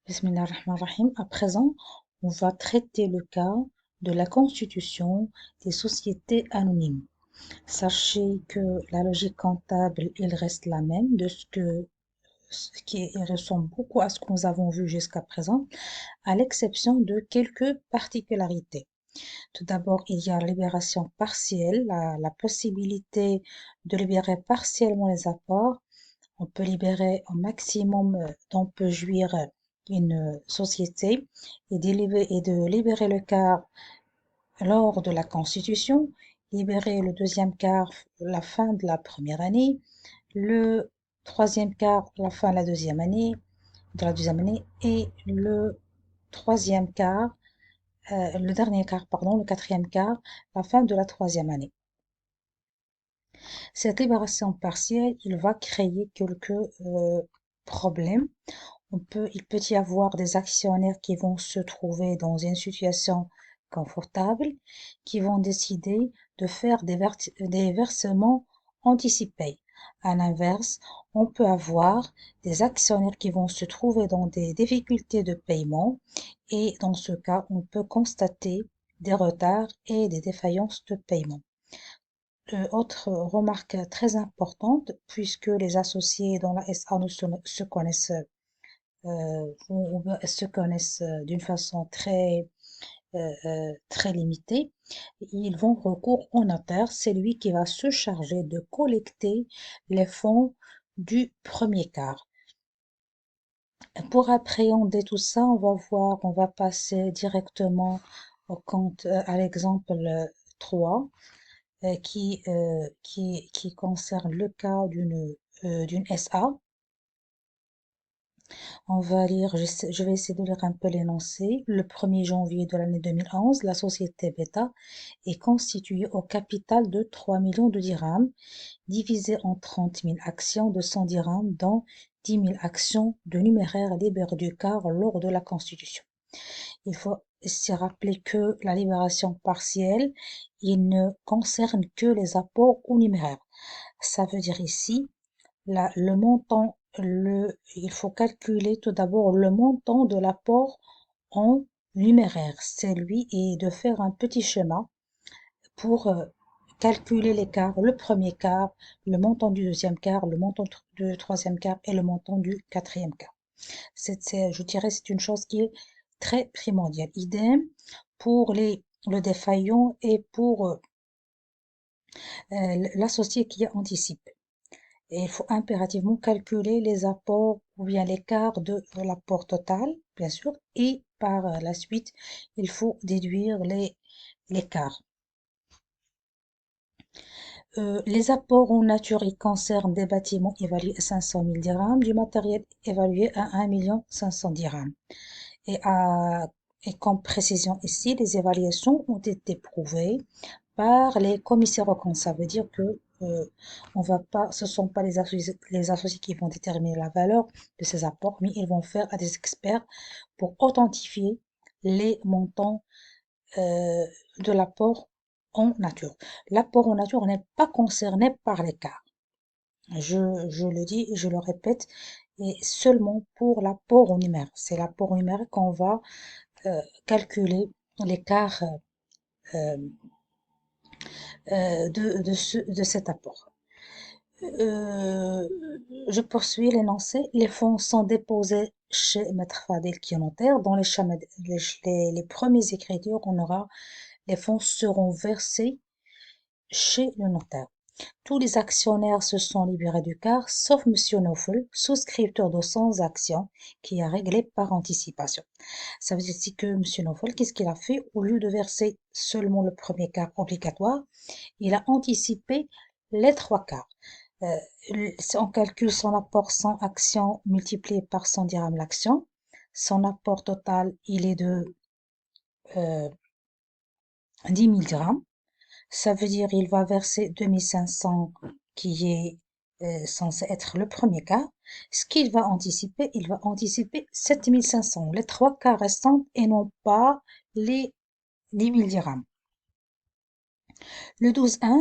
Bismillah ar-Rahman ar-Rahim. À présent, on va traiter le cas de la constitution des sociétés anonymes. Sachez que la logique comptable, il reste la même ce qui ressemble beaucoup à ce que nous avons vu jusqu'à présent, à l'exception de quelques particularités. Tout d'abord, il y a la libération partielle, la possibilité de libérer partiellement les apports. On peut libérer au maximum dont peut jouir une société et de libérer le quart lors de la constitution, libérer le deuxième quart la fin de la première année, le troisième quart la fin de la deuxième année et le troisième quart, le dernier quart, pardon, le quatrième quart, la fin de la troisième année. Cette libération partielle, il va créer quelques problèmes. Il peut y avoir des actionnaires qui vont se trouver dans une situation confortable, qui vont décider de faire des versements anticipés. À l'inverse, on peut avoir des actionnaires qui vont se trouver dans des difficultés de paiement et dans ce cas, on peut constater des retards et des défaillances de paiement. Autre remarque très importante, puisque les associés dans la SA se connaissent se connaissent d'une façon très limitée, ils vont recours au notaire, c'est lui qui va se charger de collecter les fonds du premier quart. Pour appréhender tout ça, on va passer directement au compte, à l'exemple 3, qui concerne le cas d'une SA. On va lire, je vais essayer de lire un peu l'énoncé. Le 1er janvier de l'année 2011, la société Beta est constituée au capital de 3 millions de dirhams, divisé en 30 000 actions de 100 dirhams, dont 10 000 actions de numéraire libérées du quart lors de la constitution. Il faut se rappeler que la libération partielle, il ne concerne que les apports au numéraire. Ça veut dire ici le montant, il faut calculer tout d'abord le montant de l'apport en numéraire. C'est lui et de faire un petit schéma pour calculer l'écart, le premier quart, le montant du deuxième quart, le montant du troisième quart et le montant du quatrième quart. Je dirais, c'est une chose qui est très primordiale. Idem pour le défaillant et pour l'associé qui a anticipé. Et il faut impérativement calculer les apports ou bien l'écart de l'apport total, bien sûr, et par la suite, il faut déduire l'écart. Les apports en nature, ils concernent des bâtiments évalués à 500 000 dirhams, du matériel évalué à 1 500 000 dirhams. Et, et comme précision ici, les évaluations ont été prouvées par les commissaires aux comptes. Ça veut dire que on va pas, ce sont pas les associés qui vont déterminer la valeur de ces apports, mais ils vont faire à des experts pour authentifier les montants de l'apport en nature. L'apport en nature n'est pas concerné par l'écart. Je le dis et je le répète, et seulement pour l'apport au numérique. C'est l'apport au numérique qu'on va calculer l'écart de cet apport. Euh, je poursuis l'énoncé. Les fonds sont déposés chez Maître Fadel qui est notaire. Dans les premières écritures, on aura les fonds seront versés chez le notaire. Tous les actionnaires se sont libérés du quart, sauf Monsieur Neufel, souscripteur de 100 actions, qui a réglé par anticipation. Ça veut dire que Monsieur Neufel, qu'est-ce qu'il a fait? Au lieu de verser seulement le premier quart obligatoire, il a anticipé les trois quarts. Si on calcule son apport 100 actions multiplié par 100 dirhams l'action, son apport total, il est de 10 000 dirhams. Ça veut dire il va verser 2500 qui est censé être le premier quart. Ce qu'il va anticiper, il va anticiper 7500, les trois quarts restants et non pas les 10 000 dirhams. Le 12-1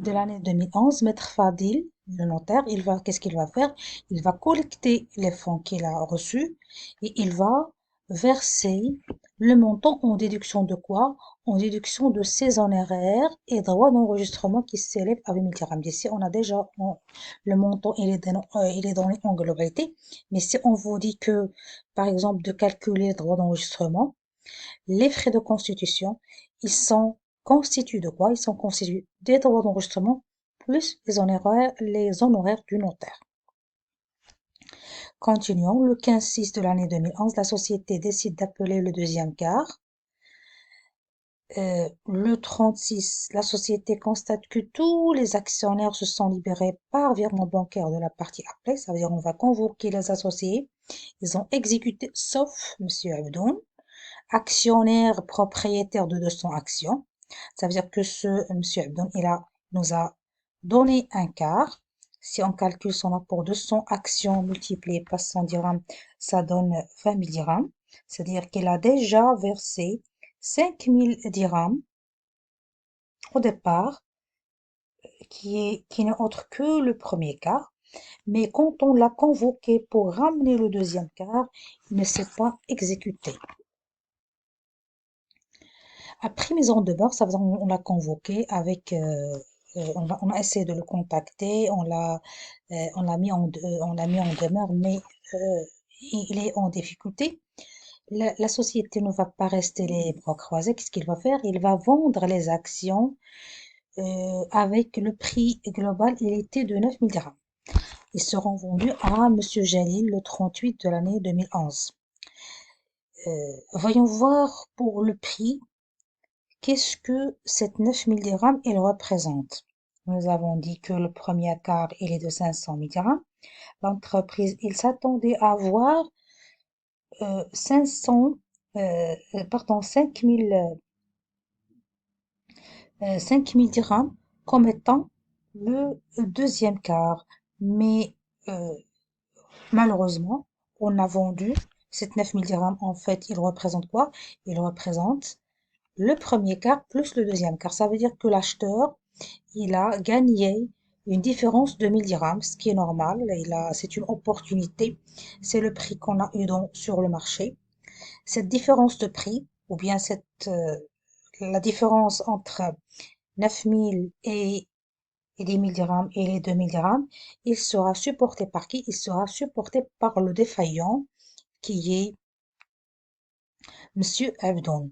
de l'année 2011, Maître Fadil Le notaire, qu'est-ce qu'il va faire? Il va collecter les fonds qu'il a reçus et il va verser le montant en déduction de quoi? En déduction de ses honoraires et droits d'enregistrement qui s'élèvent à 8 000 dirhams. Ici, on a déjà le montant, il est donné en globalité. Mais si on vous dit que, par exemple, de calculer les droits d'enregistrement, les frais de constitution, ils sont constitués de quoi? Ils sont constitués des droits d'enregistrement plus les honoraires du notaire. Continuons. Le 15/6 de l'année 2011, la société décide d'appeler le deuxième quart. Le 36, la société constate que tous les actionnaires se sont libérés par virement bancaire de la partie appelée. Ça veut dire on va convoquer les associés. Ils ont exécuté, sauf Monsieur Abdoun, actionnaire propriétaire de 200 actions. Ça veut dire que ce Monsieur Abdoun, nous a donné un quart. Si on calcule son apport de 100 actions multipliées par 100 dirhams, ça donne 20 000 dirhams. C'est-à-dire qu'il a déjà versé 5 000 dirhams au départ, qui n'est autre que le premier quart. Mais quand on l'a convoqué pour ramener le deuxième quart, il ne s'est pas exécuté. Après mise en demeure, ça veut dire on l'a convoqué avec, on a essayé de le contacter, on l'a mis on l'a mis en demeure, mais il est en difficulté. La société ne va pas rester les bras croisés. Qu'est-ce qu'il va faire? Il va vendre les actions avec le prix global, il était de 9 000 dirhams. Ils seront vendus à Monsieur Jalil le 38 de l'année 2011. Voyons voir pour le prix. Qu'est-ce que cette 9 000 dirhams, il représente? Nous avons dit que le premier quart, il est de 500 000 dirhams. L'entreprise, il s'attendait à avoir 500, pardon, 5 000 dirhams comme étant le deuxième quart. Mais malheureusement, on a vendu cette 9 000 dirhams. En fait, il représente quoi? Il représente le premier quart plus le deuxième quart. Ça veut dire que l'acheteur, il a gagné une différence de 1000 dirhams, ce qui est normal. C'est une opportunité. C'est le prix qu'on a eu sur le marché. Cette différence de prix, ou bien la différence entre 9 000 et 10 000 dirhams et les 2 000 dirhams, il sera supporté par qui? Il sera supporté par le défaillant, qui est Monsieur Abdoun.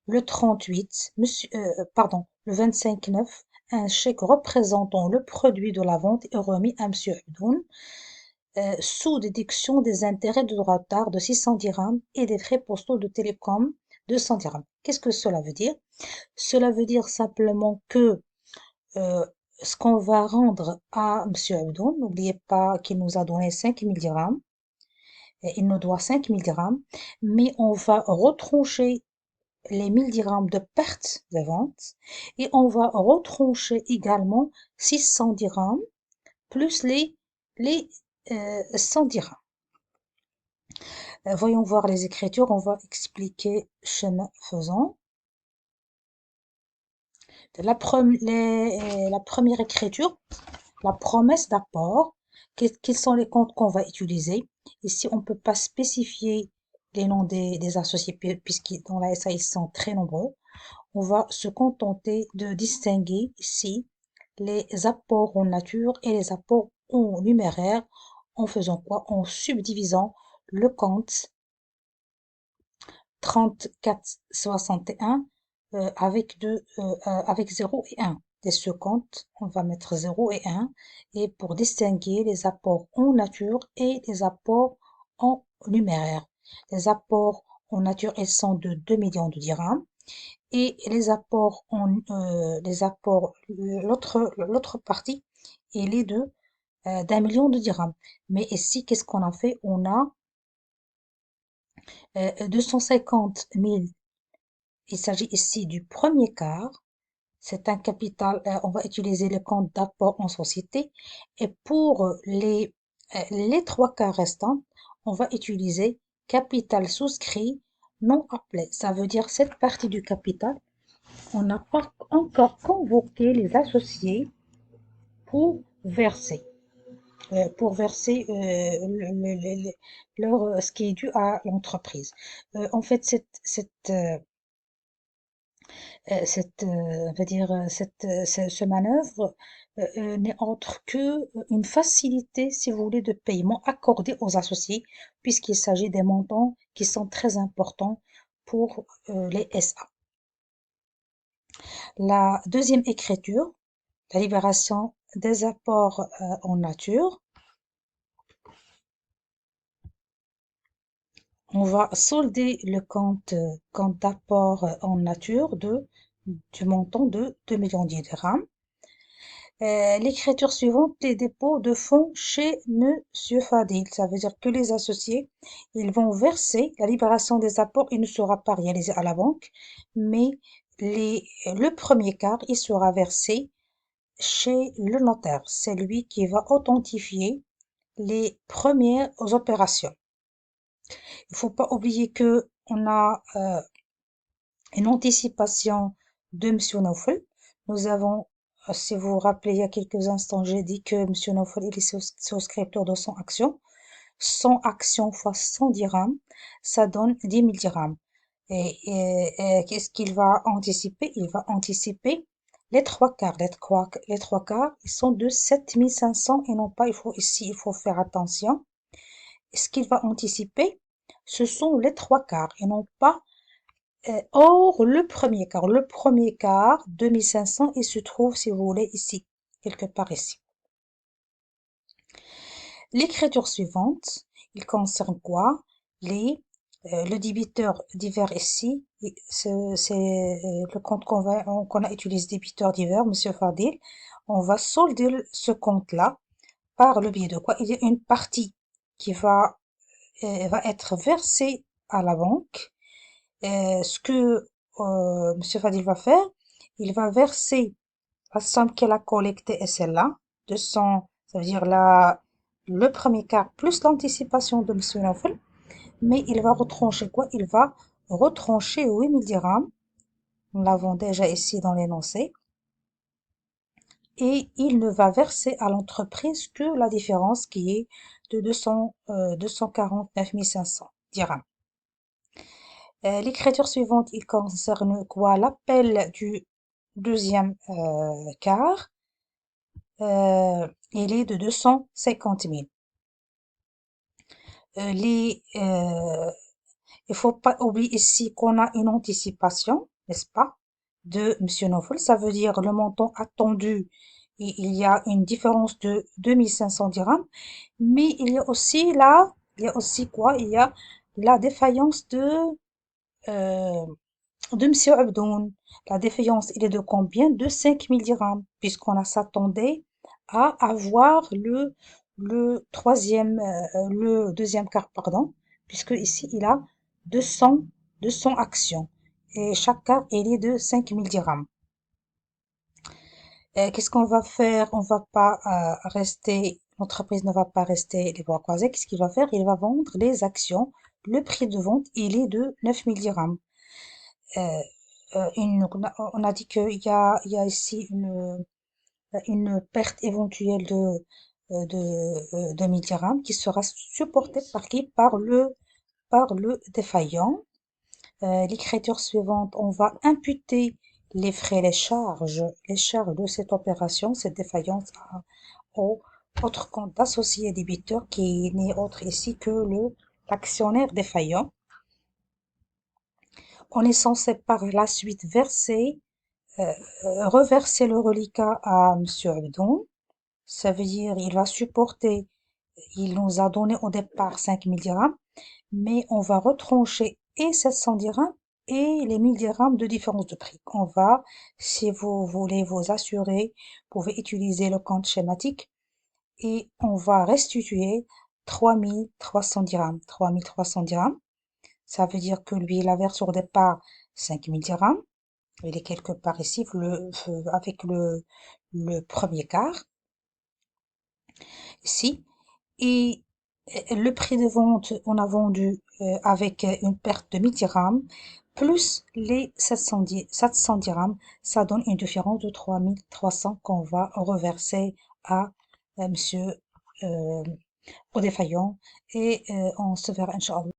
Le 38, le 25/9, un chèque représentant le produit de la vente est remis à Monsieur Abdoun, sous déduction des intérêts de retard de 600 dirhams et des frais postaux de télécom de 100 dirhams. Qu'est-ce que cela veut dire? Cela veut dire simplement que ce qu'on va rendre à Monsieur Abdoun, n'oubliez pas qu'il nous a donné 5 000 dirhams, et il nous doit 5 000 dirhams, mais on va retrancher les 1000 dirhams de perte de vente et on va retrancher également 600 dirhams plus les 100 dirhams. Voyons voir les écritures, on va expliquer chemin faisant. La première écriture, la promesse d'apport. Quels sont les comptes qu'on va utiliser? Ici, on ne peut pas spécifier les noms des associés puisqu'ils dans la SA, ils sont très nombreux. On va se contenter de distinguer ici les apports en nature et les apports en numéraire en faisant quoi? En subdivisant le compte 3461 avec 0 et 1. Et ce compte, on va mettre 0 et 1 et pour distinguer les apports en nature et les apports en numéraire. Les apports en nature, ils sont de 2 millions de dirhams et l'autre partie, il est d'1 million de dirhams. Mais ici, qu'est-ce qu'on a fait? On a 250 000. Il s'agit ici du premier quart. C'est un capital, on va utiliser le compte d'apport en société. Et pour les trois quarts restants, on va utiliser capital souscrit non appelé. Ça veut dire cette partie du capital, on n'a pas encore convoqué les associés pour verser. pour verser ce qui est dû à l'entreprise. En fait, on va dire, ce manœuvre n'est autre que une facilité, si vous voulez, de paiement accordée aux associés, puisqu'il s'agit des montants qui sont très importants pour les SA. La deuxième écriture, la libération des apports en nature. On va solder le compte d'apport en nature du montant de 2 millions de dirhams. L'écriture suivante, les dépôts de fonds chez Monsieur Fadil. Ça veut dire que les associés, ils vont verser la libération des apports. Il ne sera pas réalisé à la banque, mais le premier quart, il sera versé chez le notaire. C'est lui qui va authentifier les premières opérations. Il ne faut pas oublier que on a une anticipation de Monsieur Naufel. Nous avons, si vous vous rappelez, il y a quelques instants, j'ai dit que Monsieur Naufel il est souscripteur de 100 actions. 100 actions fois 100 dirhams, ça donne 10 000 dirhams. Et qu'est-ce qu'il va anticiper? Il va anticiper les trois quarts. Les trois quarts, ils sont de 7 500 et non pas, il faut faire attention. Ce qu'il va anticiper, ce sont les trois quarts et non pas or le premier quart. Le premier quart, 2500, il se trouve, si vous voulez, ici, quelque part ici. L'écriture suivante, il concerne quoi? Le débiteur divers ici, c'est le compte qu'on a utilisé, débiteur divers, Monsieur Fadil. On va solder ce compte-là par le biais de quoi? Il y a une partie qui va être versée à la banque. Ce que Monsieur Fadil va faire, il va verser la somme qu'elle a collectée et celle-là, 200, ça veut dire le premier quart plus l'anticipation de Monsieur Naufel, mais il va retrancher quoi? Il va retrancher 8000 dirhams, nous l'avons déjà ici dans l'énoncé, et il ne va verser à l'entreprise que la différence qui est de 249 500 dirhams. L'écriture suivante, il concerne quoi? L'appel du deuxième quart, il est de 250 000. Il faut pas oublier ici qu'on a une anticipation, n'est-ce pas, de Monsieur Naufel. Ça veut dire le montant attendu, il y a une différence de 2500 dirhams, mais il y a aussi quoi? Il y a la défaillance euh, de Monsieur Abdoun. La défaillance, il est de combien? De 5000 dirhams, puisqu'on s'attendait à avoir le deuxième quart, pardon, puisque ici, il a 200, 200 actions. Et chaque quart, il est de 5000 dirhams. Qu'est-ce qu'on va faire? On va pas l'entreprise ne va pas rester les bras croisés. Qu'est-ce qu'il va faire? Il va vendre les actions. Le prix de vente, il est de 9000 dirhams. Euh, on a dit qu'il y a ici une perte éventuelle de 1000 dirhams qui sera supportée par qui? Par le défaillant. L'écriture suivante, on va imputer les frais, les charges de cette opération, cette défaillance au autre compte d'associé débiteur qui n'est autre ici que l'actionnaire défaillant. On est censé par la suite reverser le reliquat à Monsieur Abdon. Ça veut dire il va supporter, il nous a donné au départ 5000 dirhams, mais on va retrancher et 700 dirhams et les 1000 dirhams de différence de prix. On va, si vous voulez vous assurer, vous pouvez utiliser le compte schématique et on va restituer 3300 dirhams. 3300 dirhams, ça veut dire que lui, il avait sur départ 5000 dirhams. Il est quelque part ici avec le premier quart, ici. Et le prix de vente, on a vendu avec une perte de 1000 dirhams, plus les 700 dirhams, ça donne une différence de 3300 qu'on va reverser à monsieur aux défaillants et on se verra, Inch'Allah.